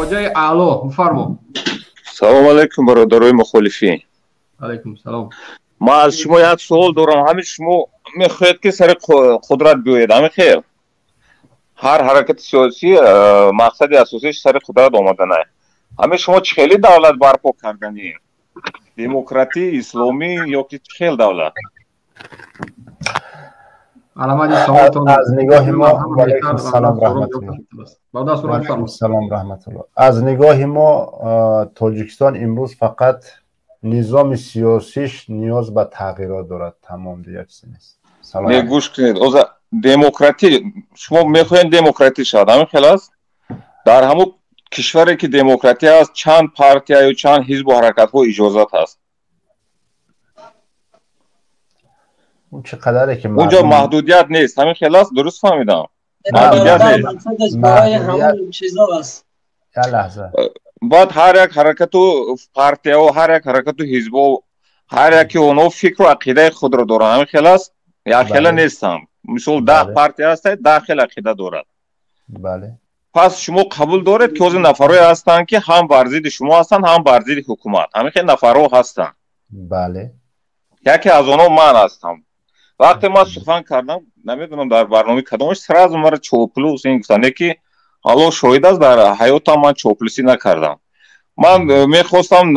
درجه اعلا بفرما. سلام علیکم برادرای مخالفین. علیکم سلام. ما از شما یک سوال دارم. همین شما میخواید که سر قدرت بیایید، همین خیر. هر حرکت سیاسی مقصد اساسیش سر قدرت آمدن است. همین شما چه خیلی دولت برپا کردنی؟ دموکراتی، اسلامی یا که چه خیلی دولت؟ از نگاه ما سلام رحمت الله. سلام رحمت الله. از نگاه ما تاجیکستان امروز فقط نظام سیاسیش نیاز به تغییرات دارد، تمام دیگه چیزی نیست. سلام. گوش کنید. دموکراتی شما میخواین دموکراتی شد، همین خلاص. در همون کشوری که دموکراتی هست چند پارتی یا چند حزب و حرکت ها اجازت هست. اون چقدره که اونجا محدودیت نیست، همین خلاص. درست فهمیدم؟ محدودیت نیست. همون چیزا است. یه لحظه. بعد هر یک حرکت و پارتی و هر یک حرکت و حزب و هر یک اونو فکر و عقیده خود را دارن، همین خلاص. یا خیلی نیستم. مثلا 10 پارتی هست، 10 خیلی عقیده دارد. بله. پس شما قبول دارید که از نفرای هستن که هم ورزید شما هستن هم ورزید حکومت، همین خیلی نفرها هستن. بله. یکی از اونها من هستم. وقتی ما سخن کردم نمیدونم در برنامه کدامش سراز مرا چوپلوس این گفتن که حالا شاهد است در حیاتم من چوپلوسی نکردم. من میخواستم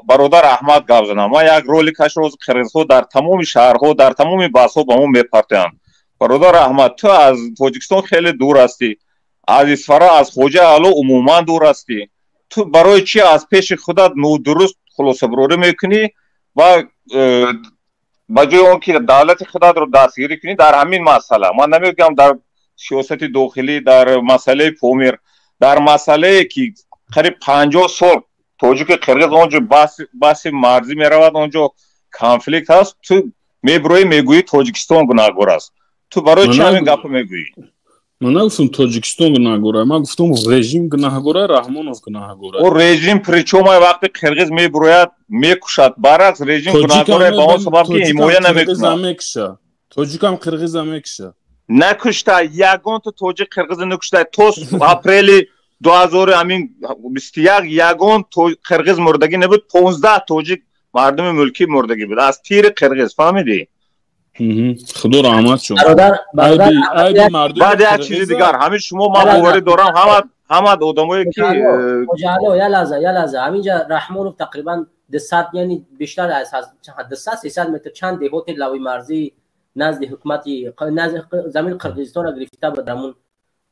برادر احمد گپ زنم. من یک رولیکش روز قرغیزها در تمام شهرها در تمام بحث‌ها با ما میپرتند. برادر احمد تو از تاجیکستان خیلی دور هستی، از اصفهان از خوجه علو عموما دور هستی. تو برای چی از پیش خودت نادرست خلاصه بروری میکنی و بجای اون که دولت خودت رو دستگیری کنی در همین مسئله؟ من نمیگم در سیاست داخلی، در مسئله پومیر، در مسئله که قریب 50 سال تاجیک قرغیز اونجا بحث مرزی میرود، اونجا کانفلیکت هست، تو میبروی میگویی تاجیکستان گناهگار است. تو برای چی همین گپ میگویی؟ من نگفتم تاجیکستان گناهگاره، من گفتم رژیم گناهگاره، رحمانوف گناهگاره. او رژیم پرچوم وقتی قرغیز میبروید میکشد، برعکس رژیم گناهگاره با اون سبب که حمایه نمیکنه. تاجیک هم قرغیز هم میکشه. نکشته یگان تو تاجیک قرغیز نکشته. تو اپریل 2021 یگان قرغیز مردگی نبود، 15 تاجیک مردم ملکی مردگی بود از تیر قرغیز. فهمیدی؟ خدا رحمت شما. بعد یک چیز دیگر همین شما ما باوری دارم همه آدمایی که یه لحظه همینجا رحمانوف تقریبا 200 یعنی بیشتر از 200-300 متر چند دهات لوی مرزی نزد حکومت نزد زمین قرغیزستان را گرفته بود همون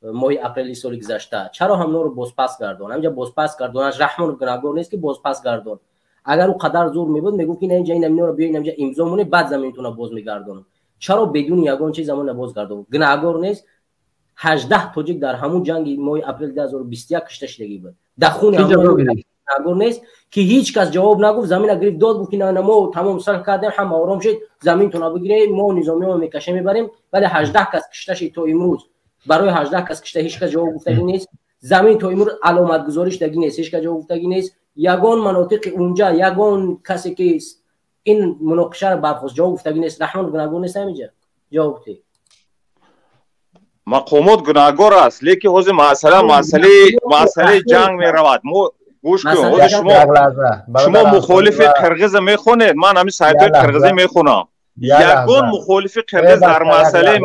ماه اپریل سال گذشته. چرا هم نور بازپس گردون؟ همینجا بازپس گردونش رحمانوف گناهگار نیست که بازپس گردون. اگر او قدر زور میبود میگفت که اینجا این امینو رو بیاین اینجا امضا مونه بعد زمینتون رو باز میگردونم. چرا بدون یگان چیز زمان باز گردون؟ گناهگار نیست. 18 تاجیک در همون جنگ ماه اپریل 2021 کشته شدگی بود. دخون گناهگار نیست که هیچ کس جواب نگفت، زمین گرفت داد گفت نه ما تمام صلح کردیم هم آرام شد زمینتون رو بگیرید ما نظامیو میکشه میبریم. ولی 18 کس کشته شد تا امروز. برای 18 کس کشته هیچ کس جواب گفتگی نیست. زمین تا امروز علامت گذاریش دگی نیست، هیچ کس جواب گفتگی نیست. یگان مناطق اونجا یگان کسی که این مناقشه رو برخواست جواب گفتگی نیست. رحمان گناهگار نیست همینجا جواب بده. مقامات گناهگار است، لیکن حوزه مسئله جنگ می رود. گوش کن، شما مخالف قرغیز میخونید، من همین سایت‌های قرغیزی میخونم. یگان مخالف قرغیز در مسئله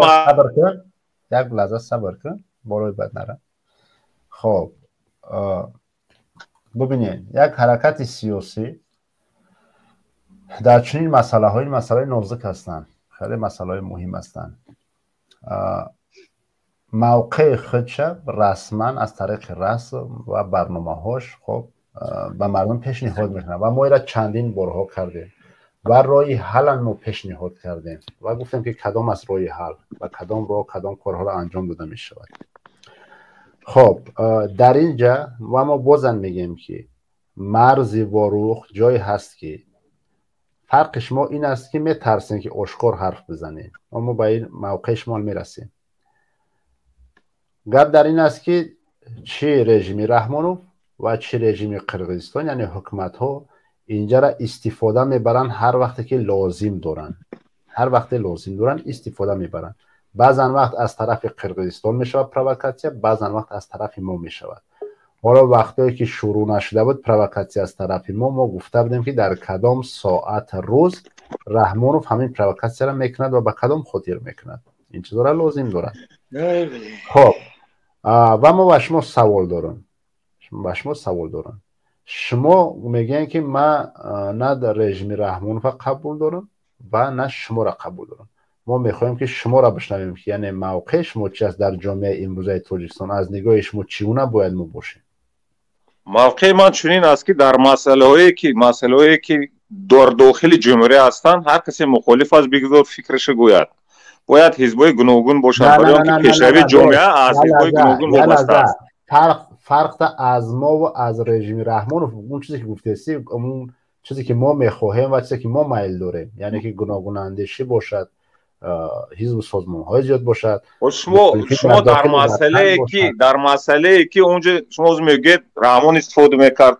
یک لحظه صبر کن برای بد نره. خب ببینید یک حرکت سیاسی در چنین مسئله نازک هستند، خیلی مسئله مهم هستند. موقع خودش رسما از طریق رسم و برنامه‌هاش خب به مردم پیشنهاد میکنه و ما را چندین بارها کردیم و راه حل ما پیشنهاد کردیم و گفتیم که کدام از راه حل و کدام کارها را انجام داده می شود. خب در اینجا و ما بازم میگیم که مرز واروخ جایی هست که فرق شما این است که میترسین که آشکار حرف بزنیم و ما به این موقع شما میرسیم. گپ در این است که چه رژیم رحمانوف و چه رژیم قرغیزستان یعنی حکومت ها اینجا را استفاده میبرن هر وقتی که لازم دارن، استفاده میبرن. بعضا وقت از طرف قرغیزستان میشود پرووکاسیون، بعضا وقت از طرف ما میشود حالا وقتی که شروع نشده بود پرووکاسیون از طرف ما گفته بودیم که در کدام ساعت روز رحمانوف همین پرووکاسیون را میکند و به کدام خاطر میکند. این چیزا را لازم دارد. خب و ما با شما سوال دارم. شما میگین که من نه در رژیم رحمانوف قبول دارم و نه شما را قبول دارم. ما میخوایم که شما را بشنویم که یعنی موقع شما چی است در جامعه امروزه تاجیکستان، از نگاه شما چگونه باید ما باشیم؟ موقع من چنین است که در مسائلی که در داخل جمهوری هستند هر کسی مخالف از بگذار فکرش گوید. باید حزبای گوناگون باشند برای اینکه پیشروی جامعه از حزبای گوناگون وابسته است. فرق از ما و از رژیم رحمانوف اون چیزی که گفتید، اون چیزی که ما میخواهیم و چیزی که ما میل داریم، یعنی که گوناگون اندیشی باشد، حزب و سازمان‌های زیاد باشد. شما در مسئله که اونجا شما میگید رحمان استفاده میکرد،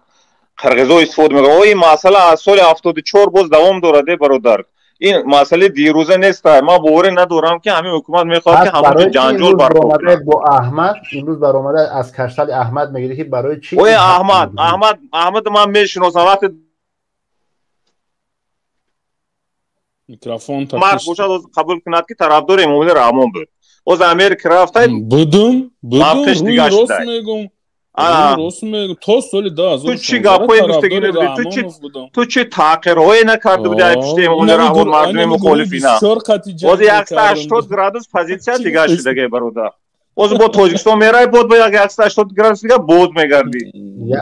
قرقیزا استفاده میکرد، این مسئله از سال 74 باز دوام دارده برادر. این مسئله دیروزه نیست. ما باور ندارم که همین حکومت میخواد که همون جنجال برپا کنه. با احمد امروز برآمده از کشتل احمد میگه که برای چی احمد من میشناسم وقتی میکروفون تا مرد باشد قبول کند که طرفدار امام رحمان بود. از امریکا رفته بودم روی راست میگم تو سال 2000 تو چی گپای گفتگی تو چه تحقیرهایی نکرده بودی از پشت امام رحمان مردم مخالفی نه باز 180 گرادوس پوزیشن دیگه شده برادر. باز با تاجیکستان میرای بود با 180 گرادوس دیگه بود میگردی.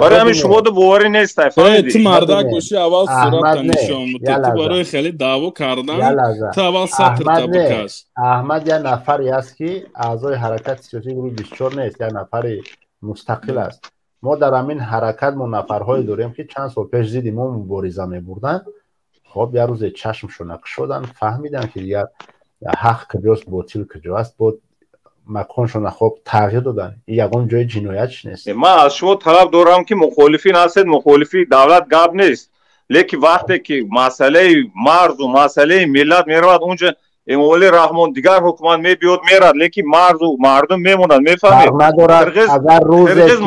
برای همین شما دو باوری نیست فهمیدی؟ تو مردک باشی اول صورت نشون میده. تو برای خیلی دعوا کردن تو اول سطر تبکش. احمد یه نفری است که اعضای حرکت سیاسی گروه 24 نیست، یه نفری مستقل است. ما در همین حرکت ما نفرهایی داریم که چند سال پیش دیدیم ما مبارزه می‌بردن. خب یه روز چشمشون نق شدن، فهمیدن که دیگه حق کجاست باطل کجاست، بود مکانشون خب تغییر دادن. این یگان جای جنایتش نیست. من از شما طلب دارم که مخالفین هستید، مخالفی دولت گپ نیست، لیکن وقتی که مسئله مرز و مسئله ملت میرود اونجا امام رحمان دیگر حکومت میبیاد میرد، لیکن مرز و مردم میمونند. میفهمید؟ قرقیز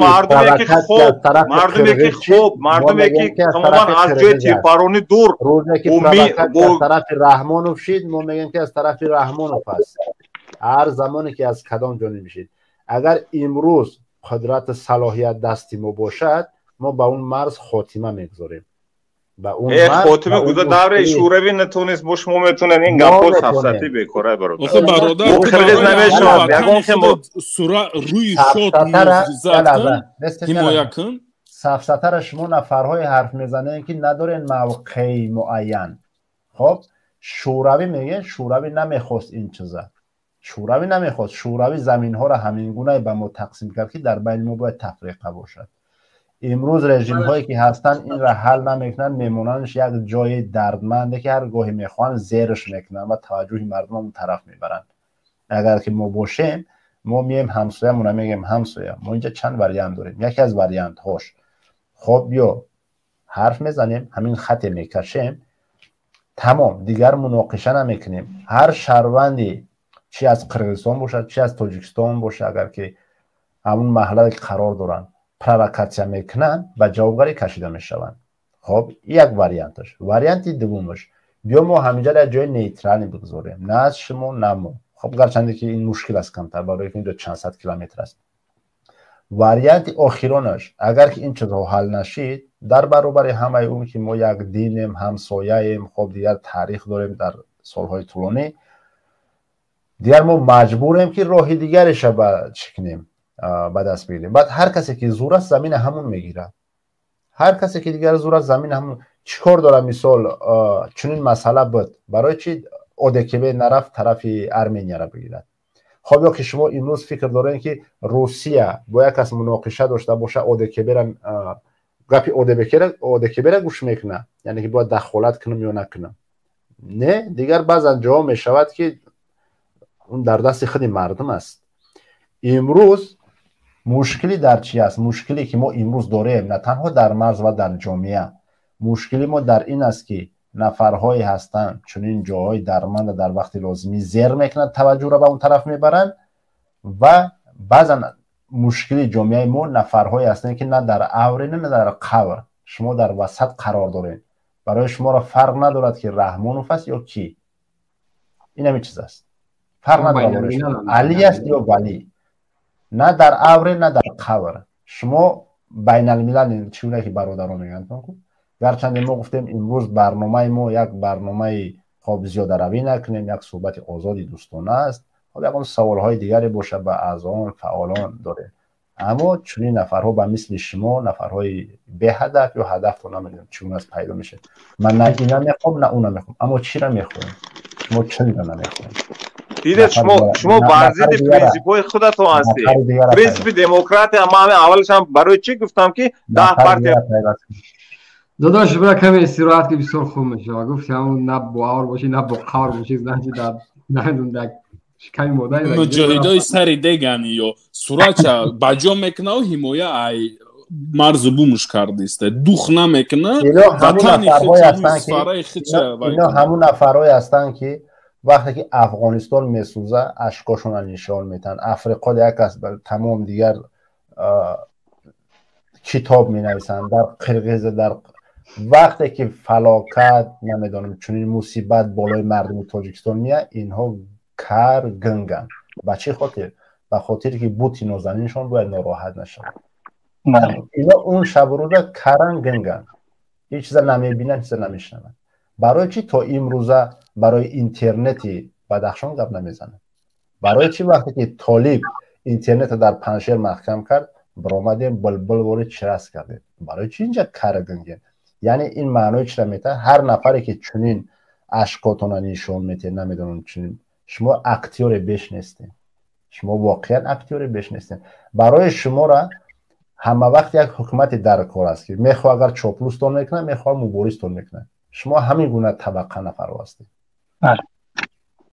مردمی که تماما از جای تیرپرانی دور روزی که از طرف رحمانوف شید ما میگیم که از طرف رحمانوف است. هر زمانی که از کدام جانب میشید، اگر امروز قدرت صلاحیت دستی ما باشد ما با اون مرز خاتمه میگذاریم. با اون خاتمه گذار دوره شوروی نتونست با شما میتونن این گپا سفسطی بکره برادر. آخه برادر قرقیز نمیشود یگان که ما روی شات زدن حمایه کن. سفسطه را شما نفرهای حرف میزنه که ندارین موقعی معین. خب شوروی میگه شوروی نمیخواست این چیزا، شوروی نمیخواست، شوروی زمین ها را همین گونه به ما تقسیم کرد که در بین ما باید تفریقه باشد. امروز رژیم هایی که هستن این را حل نمیکنن، میموننش یک جای دردمنده که هر گاهی میخوان زیرش میکنن و توجه مردم اون طرف میبرن. اگر که ما باشیم ما میم همسایه مون میگیم همسایه ما اینجا چند وریانت داریم، یکی از وریانت هاش خب بیا حرف میزنیم همین خط میکشیم تمام، دیگر مناقشه نمیکنیم. هر شهروندی چی از قرقیزستان باشد چی از تاجیکستان باشه اگر که همون محله که قرار دارن پرووکاسیون میکنن و جوابگری کشیده میشوند. خب یک وریانتش. وریانت دومش بیا ما همینجا در جای نیترالی بگذاریم، نه از شما نه ما. خب گرچنده که این مشکل است کمتر برای اینجا چند صد کیلومتر است. وریانت آخرانش اگر که این چیزها حل نشید در برابر همه اون که ما یک دینیم همسایه‌ایم، خب دیگر تاریخ داریم در سالهای طولانی، دیگر ما مجبوریم که راه دیگرش را چکنیم به دست بگیریم. بعد هر کسی که زور است زمین همون میگیره، هر کسی که دیگر زور است زمین همون. چیکار داره مثال چنین مسئله بود برای چی اودکبه نرفت طرف ارمنیا را بگیرد؟ خب یا که شما امروز فکر دارین که روسیه با یک کس مناقشه داشته باشه اودکبه را گپی اودکبه را گوش میکنه، یعنی که باید دخالت کنم یا نکنم؟ نه، دیگر بعضا جا میشود که اون در دست خود مردم است. امروز مشکلی در چی است؟ مشکلی که ما امروز داریم نه تنها در مرز و در جامعه، مشکلی ما در این است که نفرهایی هستند چون این جاهای درمند در وقت لازمی زیر میکنند توجه را به اون طرف میبرند و بعضا مشکلی جامعه ما نفرهایی هستند که نه در اوره نه در قبر، شما در وسط قرار دارین. برای شما را فرق ندارد که رحمانوف است یا کی، این همین چیز است، فرق ندارد علی است یا ولی، نه در اوره نه در قبر. شما بین الملل چونه که برادران میگن، گرچند ما گفتیم امروز برنامه ما یک برنامه خب زیاده روی نکنیم، یک صحبت آزادی دوستانه است، خب یک سوال های دیگری باشه به اعضایان فعالان داره، اما چنین نفرها به مثل شما نفرهای به هدف یا هدف رو نمیدونم چون از پیدا میشه. من نه اینا میخوام نه اونا میخوام، اما چی را میخوام؟ شما چی را نمیخوام؟ دیده شما ورزید پرینسیپای خودتون هستی، پرینسیپ دموکرات. اما اولش هم برای چی گفتم که 10 پارتی داداش برای کمی استراحت که بسیار خوب میشه. گفتم نه باور باشی نه بقار باشی، زنجی در نه کمی مدای مجاهدای سر دیگن یا سوراچا بجا میکنه و حمایه ای مرزبومش کردیست دوخ نمیکنه. اینا همون نفرهایی هستن که وقتی که افغانستان میسوزه اشکاشون نشان میتن، افریقا یک از تمام دیگر کتاب می نویسن، در قرقیز در وقتی که فلاکت نمیدونم چنین مصیبت بالای مردم تاجیکستان میاد، اینها کار گنگن. به چه خاطر؟ به خاطر که بوتی نازنینشون باید ناراحت نشن. اینا اون شب و روزه کارن گنگن، هیچ چیز نمیبینن، هیچ چیز نمیشنون. برای چی تا امروزه برای اینترنتی بدخشان گپ نمیزنن؟ برای چی وقتی که طالب اینترنت در پنجشیر محکم کرد برآمدیم بلبل وارد چرس کردیم؟ برای چی اینجا کار گنگن؟ یعنی این معنی چی میته؟ هر نفری که چنین اشکاتون نشون میده نمیدونم چنین، شما اکتور بیش نیستین، شما واقعا اکتور بیش نیستین. برای شما را همه وقت یک حکومت در کار است که میخواه اگر چاپلوستون میکنه میخواه مبارزتون میکنه، شما همین گونه طبقه نفر هستید.